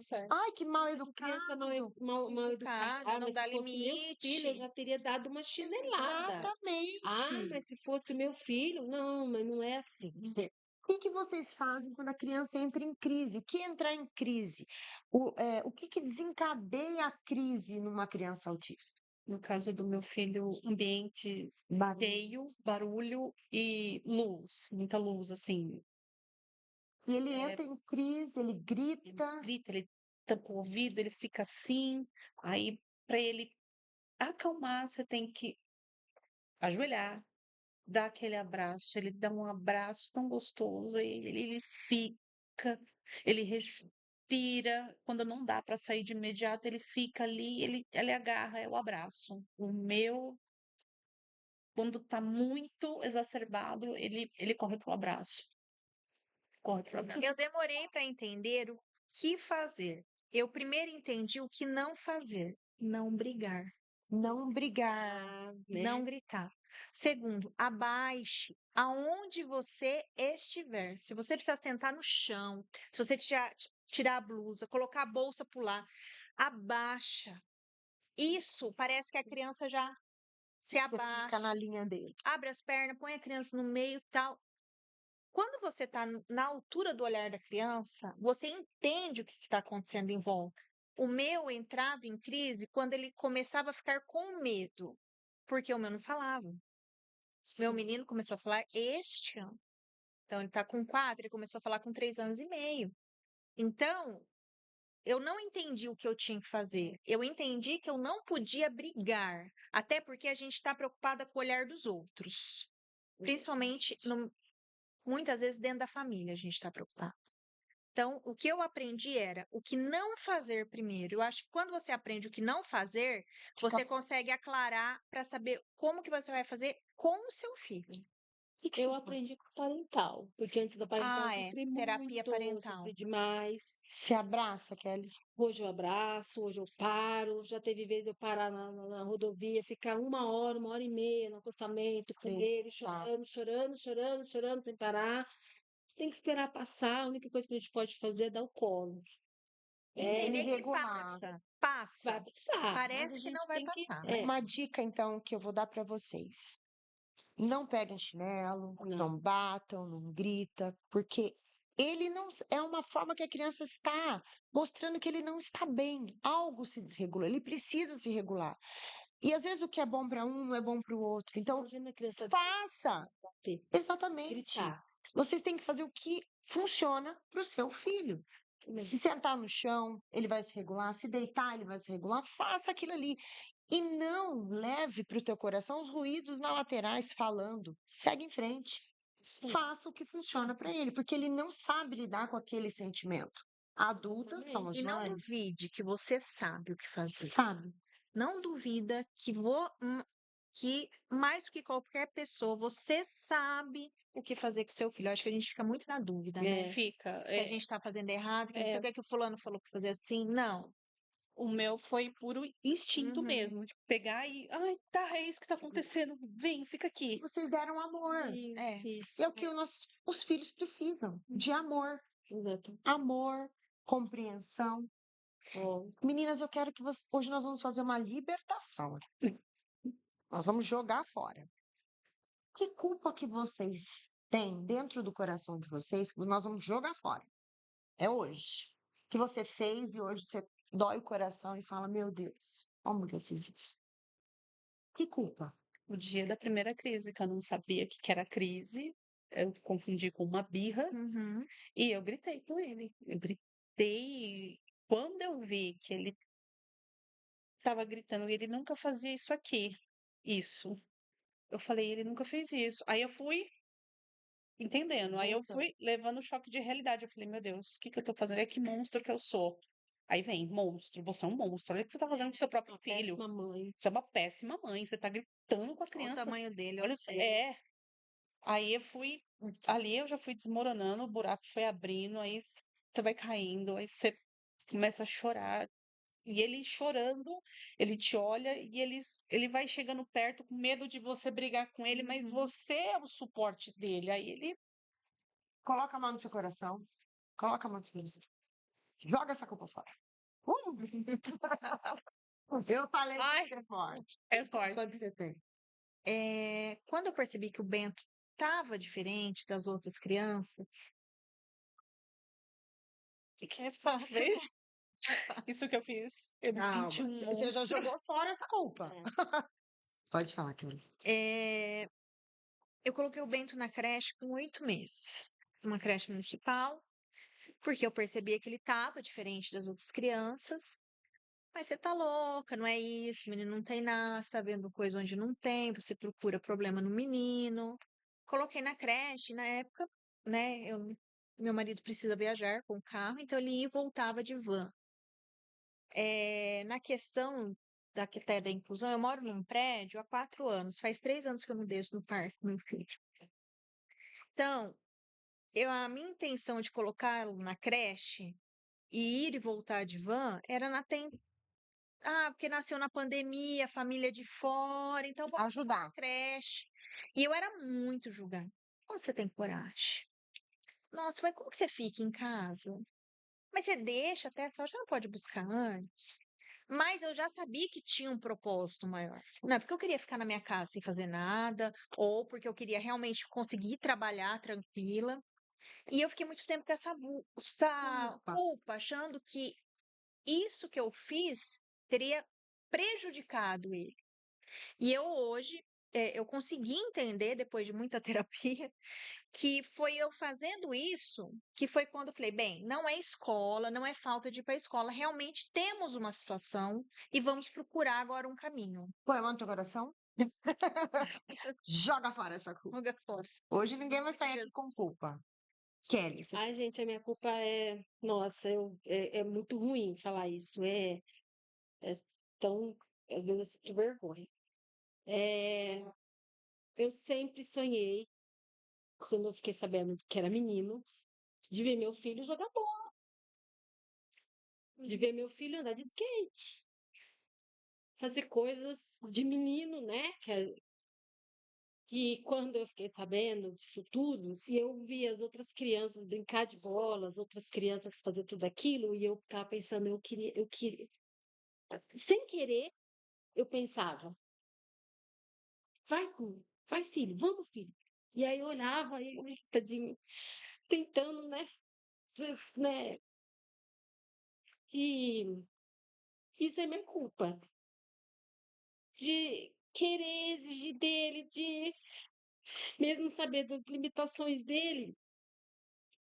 Certo. ai, que mal Que criança mal, educado. mal educada. Educada, não Mas dá se fosse meu filho, eu limite. já teria dado uma chinelada. Exatamente. Mas se fosse o meu filho, não, mas não é assim. O que vocês fazem quando a criança entra em crise? O que é entrar em crise? O que desencadeia a crise numa criança autista? No caso do meu filho, ambiente cheio, barulho e luz, muita luz, assim. E ele entra em crise, ele Ele grita. grita, ele tampa o ouvido, ele fica assim. Aí, para ele acalmar, você tem que ajoelhar, dar aquele abraço. Ele dá um abraço tão gostoso, ele fica, ele respira. Quando não dá para sair de imediato, ele fica ali, ele agarra, é o abraço. O meu quando tá muito exacerbado, ele corre pro abraço. Corre pro abraço. Eu demorei para entender o que fazer. Eu primeiro entendi o que não fazer. Não brigar, Não brigar. Ah, não né? gritar. Segundo, abaixe aonde você estiver. Se você precisar sentar no chão, se você tirar a blusa, colocar a bolsa, pular, abaixa. Isso parece que a criança já se Você fica abaixa, na linha dele. abre as pernas, põe a criança no meio, tal. Quando você está na altura do olhar da criança, você entende o que está acontecendo em volta. O meu entrava em crise quando ele começava a ficar com medo, porque o meu não falava. Meu Sim. menino começou a falar este ano. Então, ele está com 4, ele começou a falar com 3 anos e meio. Então, eu não entendi o que eu tinha que fazer. Eu entendi que eu não podia brigar, até porque a gente está preocupada com o olhar dos outros. Principalmente, muitas vezes, dentro da família, a gente está preocupado. Então, o que eu aprendi era o que não fazer primeiro. Eu acho que quando você aprende o que não fazer, você consegue aclarar para saber como que você vai fazer com o seu filho. O que Eu você aprendi com o parental, porque antes da parental eu sofri terapia muito, parental. sofri demais. Se abraça, Kelly. Hoje eu abraço, hoje eu paro. Já teve vez de eu parar na rodovia, ficar 1 hora e meia no acostamento com Sim, ele, tá. chorando, sem parar. Tem que esperar passar. A única coisa que a gente pode fazer é dar o colo. Entender que regular. passa. Vai Passa. passar, mas a Parece que gente não vai tem que. passar. Uma dica, então, que eu vou dar para vocês. Não peguem chinelo, Não. não batam, não grita, porque ele não é uma forma que a criança está mostrando que ele não está bem. Algo se desregula, ele precisa se regular. E às vezes o que é bom para um não é bom para o outro. Então, Imagina a criança faça. bater, Exatamente. gritar. Vocês têm que fazer o que funciona para o seu filho. Se sentar no chão, ele vai se regular. Se deitar, ele vai se regular. Faça aquilo ali. E não leve para o teu coração os ruídos na laterais falando. Segue em frente. Sim, Faça o que funciona para ele, porque ele não sabe lidar com aquele sentimento. Adultas são as E não mães. duvide que você sabe o que fazer. Sabe? Não duvida que mais do que qualquer pessoa, você sabe o que fazer com seu filho. Eu acho que a gente fica muito na dúvida, né? É. Fica. Que a gente está fazendo errado, que não sei É. o que, que o fulano falou para fazer assim. Não. O meu foi puro instinto Uhum. mesmo, de pegar e, ai, tá, é isso que tá acontecendo. Vem, fica aqui. Vocês deram amor. É. Isso. É o que os filhos precisam, de amor. Exato. Amor, compreensão. Ó, Meninas, eu quero que vocês. Hoje nós vamos fazer uma libertação. Nós vamos jogar fora. Que culpa que vocês têm dentro do coração de vocês que nós vamos jogar fora? É hoje. Que você fez e hoje você dói o coração e fala: Meu Deus, como que eu fiz isso? Que culpa? O dia da primeira crise, que eu não sabia o que que era crise, eu confundi com uma birra Uhum. e eu gritei com ele. Eu gritei. Quando eu vi que ele estava gritando, e ele nunca fazia isso aqui, isso. Eu falei, ele nunca fez isso. Aí eu fui entendendo, aí eu Voltando. fui levando o choque de realidade. Eu falei, meu Deus, o que que eu tô fazendo? É que monstro que eu sou. Aí vem, monstro, você é um monstro. Olha o que você tá fazendo com seu próprio uma filho. péssima mãe. Você é uma péssima mãe, você tá gritando com a Olha o criança. tamanho dele, eu Olha, sei. Aí eu fui, ali eu já fui desmoronando, o buraco foi abrindo, aí você vai caindo, aí você começa a chorar. E ele chorando, ele te olha e ele vai chegando perto com medo de você brigar com ele, mas você é o suporte dele. Aí ele Coloca a mão no seu coração. Coloca a mão no seu coração. Joga essa culpa fora. Eu falei Ai. que você é forte. é forte. Quanto você tem? Quando eu percebi que o Bento estava diferente das outras crianças, O que é fazer? Isso que eu fiz. Eu me Calma. senti um Você já monstro. jogou fora essa culpa. Pode falar, Kelly. eu coloquei o Bento na creche com 8 meses, uma creche municipal, porque eu percebia que ele estava diferente das outras crianças. Mas você tá louca, não é isso, o menino não tem nada, você tá vendo coisa onde não tem, você procura problema no menino. Coloquei na creche, na época, né, meu marido precisa viajar com o carro, então ele ia e voltava de van. Na questão até da inclusão, eu moro num prédio há 4 anos. Faz 3 anos que eu não desço no parque com meu filho. Então, a minha intenção de colocá-lo na creche e ir e voltar de van era porque nasceu na pandemia, família de fora, então vou Ajudar. na creche. E eu era muito julgada. Como você tem coragem? Nossa, mas como que você fica em casa? Mas você deixa até essa hora, você não pode buscar antes. Mas eu já sabia que tinha um propósito maior. Não é porque eu queria ficar na minha casa sem fazer nada, ou porque eu queria realmente conseguir trabalhar tranquila. E eu fiquei muito tempo com essa Culpa. culpa, achando que isso que eu fiz teria prejudicado ele. E eu hoje, eu consegui entender, depois de muita terapia, que foi eu fazendo isso que foi quando eu falei: bem, não é escola, não é falta de ir para a escola, realmente temos uma situação e vamos procurar agora um caminho. Põe a mão no teu coração. Joga fora essa culpa. Joga fora. Hoje ninguém vai sair aqui com Jesus. culpa. Kelly, você Ai, gente, a minha culpa é. Nossa, é muito ruim falar isso. É tão. Às vezes eu sinto vergonha. É, eu sempre sonhei, quando eu fiquei sabendo que era menino, de ver meu filho jogar bola, de ver meu filho andar de skate, fazer coisas de menino, né? E quando eu fiquei sabendo disso tudo, se eu via as outras crianças brincar de bola, as outras crianças fazer tudo aquilo, e eu ficava pensando, eu queria. Sem querer, eu pensava, vai filho, vamos filho. E aí eu olhava, e tadinho, tentando, né? né? E isso é minha culpa. De querer exigir dele, de mesmo saber das limitações dele,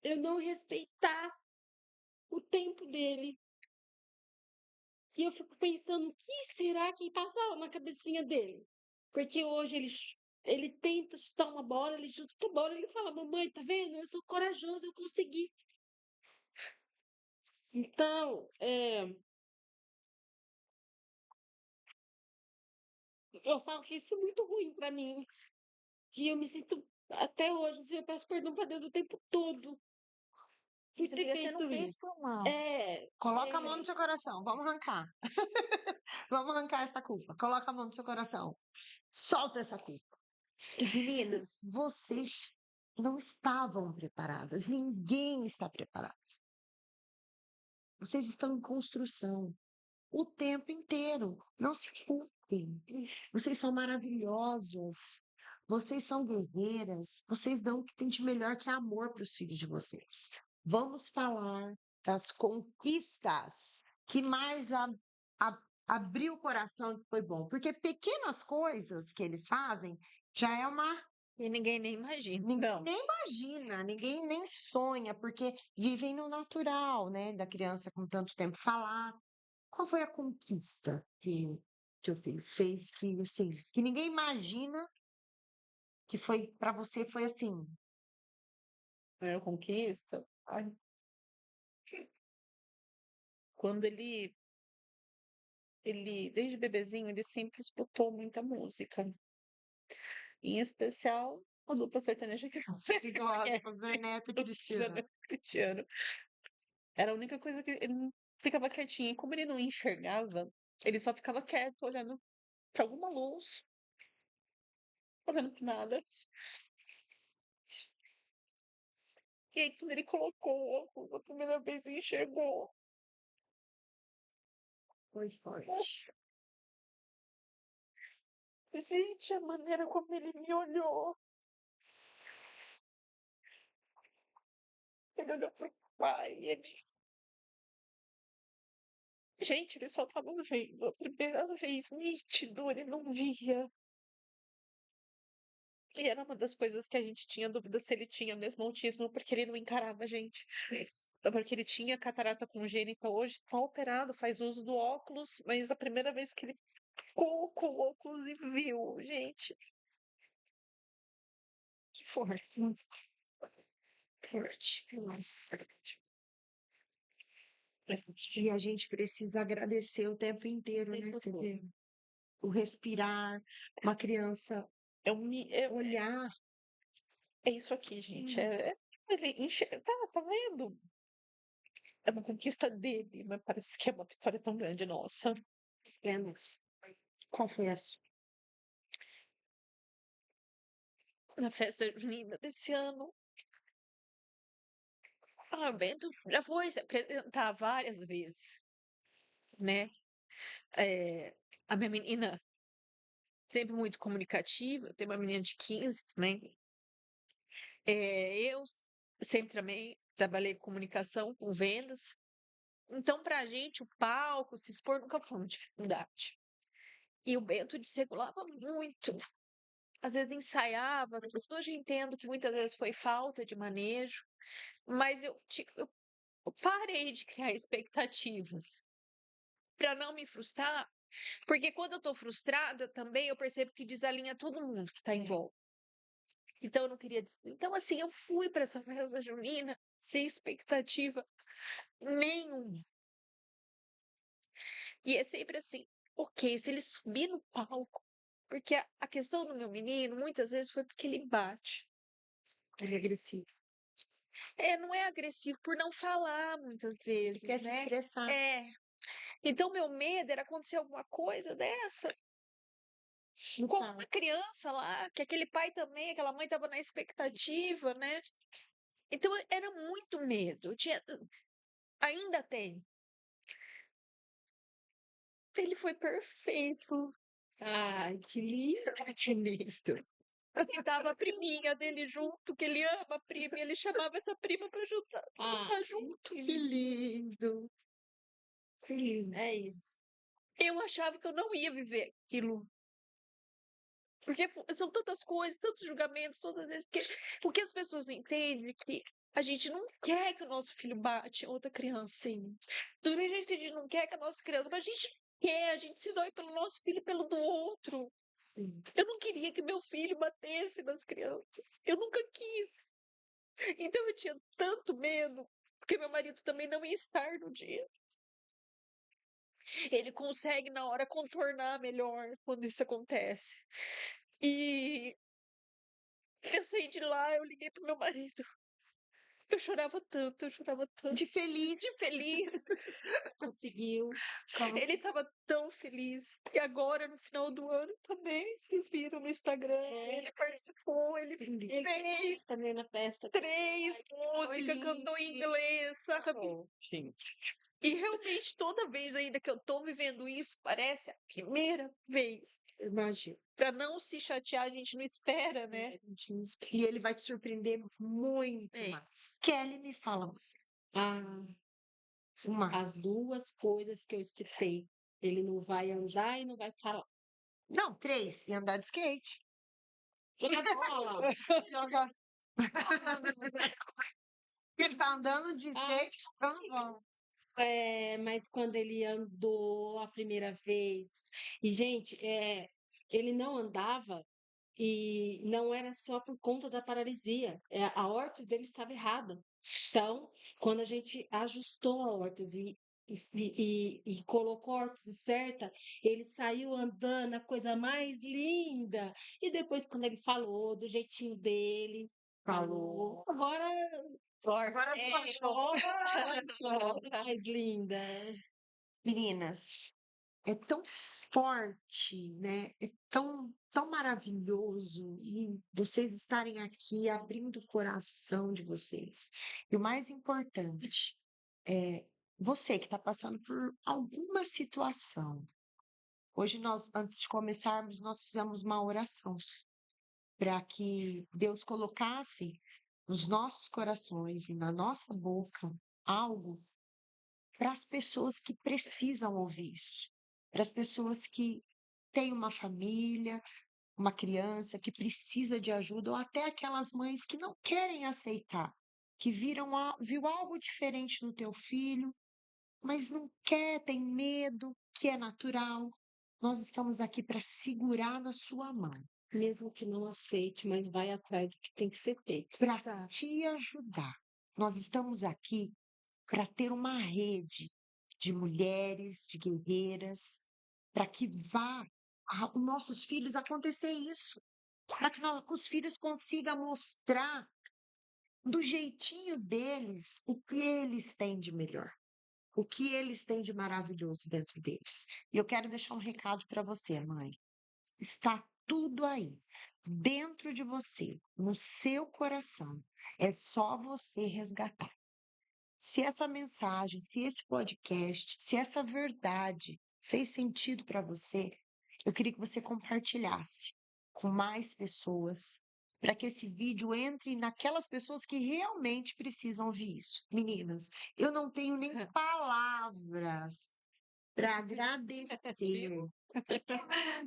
eu não respeitar o tempo dele. E eu fico pensando, o que será que passava na cabecinha dele? Porque hoje ele tenta chutar uma bola, ele chuta a bola, ele fala, mamãe, tá vendo? Eu sou corajoso, eu consegui. Então, eu falo que isso é muito ruim pra mim. Que eu me sinto, até hoje, assim, eu peço perdão pra Deus o tempo todo por ter Você não feito fez isso. por mal. coloca a mão no seu coração. Vamos arrancar. Vamos arrancar essa culpa. Coloca a mão no seu coração. Solta essa culpa. Meninas, vocês não estavam preparadas. Ninguém está preparado. Vocês estão em construção o tempo inteiro. Não se culpem. Vocês são maravilhosas. Vocês são guerreiras. Vocês dão o que tem de melhor que é amor para os filhos de vocês. Vamos falar das conquistas que mais abriu o coração que foi bom. Porque pequenas coisas que eles fazem já é uma. E ninguém nem imagina. Ninguém nem imagina, ninguém nem sonha, porque vivem no natural, né? Da criança com tanto tempo falar. Qual foi a conquista que teu filho fez que, assim, que ninguém imagina que foi para você foi assim? Maior conquista. Ai, quando ele, desde bebezinho, ele sempre escutou muita música. Em especial, a dupla sertaneja que você Que conhece, gosta, Zé Neto e do Cristiano. Cristiano. Era a única coisa que ele não ficava quietinho. E como ele não enxergava, ele só ficava quieto, olhando para alguma luz, olhando para nada. E aí, quando ele colocou o óculos a primeira vez e enxergou, Foi forte. gente, a maneira como ele me olhou. Ele olhou pro pai e ele. Gente, ele só tava vendo a primeira vez nítido, ele não via. E era uma das coisas que a gente tinha dúvida se ele tinha mesmo autismo, porque ele não encarava a gente. Porque ele tinha catarata congênita, hoje tá operado, faz uso do óculos, mas a primeira vez que ele colocou o óculos e viu, gente. Que forte. Forte. Nossa. E a gente precisa agradecer o tempo inteiro, né? Tempo Você todo. vê? o respirar, uma criança olhar. É isso aqui, gente. Ele enxerga. Tá vendo? É uma conquista dele, mas parece que é uma vitória tão grande nossa. Plenas. Confesso. Na festa junina desse ano, a Bento já foi se apresentar várias vezes, né? A minha menina, sempre muito comunicativa, tem uma menina de 15 também. Eu sempre também trabalhei com comunicação, com vendas. Então, pra gente, o palco, se expor, nunca foi uma dificuldade. E o Bento desregulava muito. Às vezes ensaiava, tudo. Hoje eu entendo que muitas vezes foi falta de manejo, mas eu parei de criar expectativas para não me frustrar, porque quando eu tô frustrada também eu percebo que desalinha todo mundo que tá em volta. Então eu não queria. Então, assim, eu fui para essa festa junina sem expectativa nenhuma. E é sempre assim, ok, se ele subir no palco, porque a questão do meu menino muitas vezes foi porque ele bate. Ele é agressivo. Não é agressivo por não falar muitas vezes, Quer se né? expressar. Então, meu medo era acontecer alguma coisa dessa com uma criança lá, que aquele pai também, aquela mãe estava na expectativa, né? Então, era muito medo. Ainda tem. Ele foi perfeito. Ai, que lindo. Que lindo. E tava a priminha dele junto, que ele ama a prima, e ele chamava essa prima para dançar junto. Que lindo. Que lindo. É isso. Eu achava que eu não ia viver aquilo. Porque são tantas coisas, tantos julgamentos, todas vezes. Porque as pessoas não entendem que a gente não quer que o nosso filho bate em outra criança. Sim. Tudo bem, gente, que a gente não quer que a nossa criança, mas a gente quer, a gente se dói pelo nosso filho e pelo do outro. Sim. Eu não queria que meu filho batesse nas crianças. Eu nunca quis. Então eu tinha tanto medo, porque meu marido também não ia estar no dia. Ele consegue, na hora, contornar melhor quando isso acontece. E eu saí de lá, eu liguei pro meu marido. Eu chorava tanto, eu chorava tanto. De feliz. De feliz. Conseguiu. Ele tava tão feliz. E agora, no final do ano, também, vocês viram no Instagram, ele participou, ele fez também na festa. 3 músicas, cantou em inglês, sabe? Gente. E realmente, toda vez ainda que eu tô vivendo isso, parece a primeira vez. Imagina. Pra não se chatear, a gente não espera, né? E ele vai te surpreender muito mais. Kelly, me fala você. As duas coisas que eu escutei. Ele não vai andar e não vai falar. Não, 3. E andar de skate. Joga bola. Joga. Ele tá andando de skate, jogando bola. Mas quando ele andou a primeira vez, e gente, ele não andava e não era só por conta da paralisia, a órtese dele estava errada. Então, quando a gente ajustou a órtese e colocou a órtese certa, ele saiu andando, a coisa mais linda. E depois, quando ele falou do jeitinho dele, Falou. agora Chora. mais linda. Meninas, é tão forte, né? É tão maravilhoso e vocês estarem aqui abrindo o coração de vocês. E o mais importante é você que está passando por alguma situação. Hoje nós, antes de começarmos, nós fizemos uma oração para que Deus colocasse nos nossos corações e na nossa boca algo para as pessoas que precisam ouvir isso, para as pessoas que têm uma família, uma criança que precisa de ajuda, ou até aquelas mães que não querem aceitar, que viu algo diferente no teu filho, mas não quer, tem medo, que é natural. Nós estamos aqui para segurar na sua mão, Mesmo que não aceite, mas vai atrás do que tem que ser feito. para te ajudar. Nós estamos aqui para ter uma rede de mulheres, de guerreiras, para que vá os nossos filhos acontecer isso. Para que os filhos consigam mostrar do jeitinho deles o que eles têm de melhor. O que eles têm de maravilhoso dentro deles. E eu quero deixar um recado para você, mãe. Está tudo aí, dentro de você, no seu coração. É só você resgatar. Se essa mensagem, se esse podcast, se essa verdade fez sentido para você, eu queria que você compartilhasse com mais pessoas, para que esse vídeo entre naquelas pessoas que realmente precisam ouvir isso. Meninas, eu não tenho nem palavras para agradecer.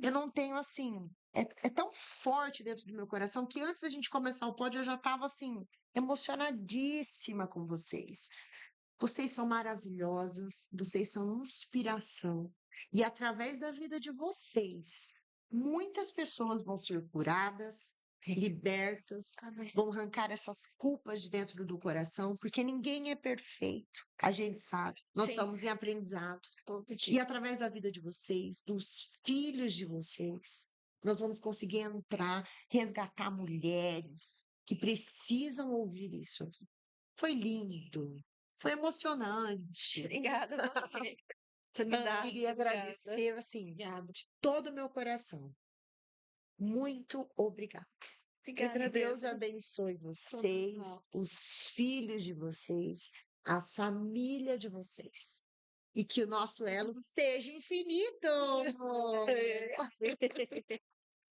Eu não tenho assim. É tão forte dentro do meu coração que antes da gente começar o pódio eu já estava assim, emocionadíssima com vocês. Vocês são maravilhosas, vocês são inspiração. E através da vida de vocês, muitas pessoas vão ser curadas, libertas, vão arrancar essas culpas de dentro do coração, porque ninguém é perfeito. A gente sabe, nós Sim. estamos em aprendizado. Todo E dia. através da vida de vocês, dos filhos de vocês, nós vamos conseguir entrar, resgatar mulheres que precisam ouvir isso aqui. Foi lindo, foi emocionante. Obrigada a você. Eu Oportunidade, queria obrigada. agradecer, assim, Obrigada. de todo o meu coração. Muito obrigada. Que Obrigada. Deus agradeço. abençoe Todos vocês, nós. os filhos de vocês, a família de vocês. E que o nosso elo seja infinito.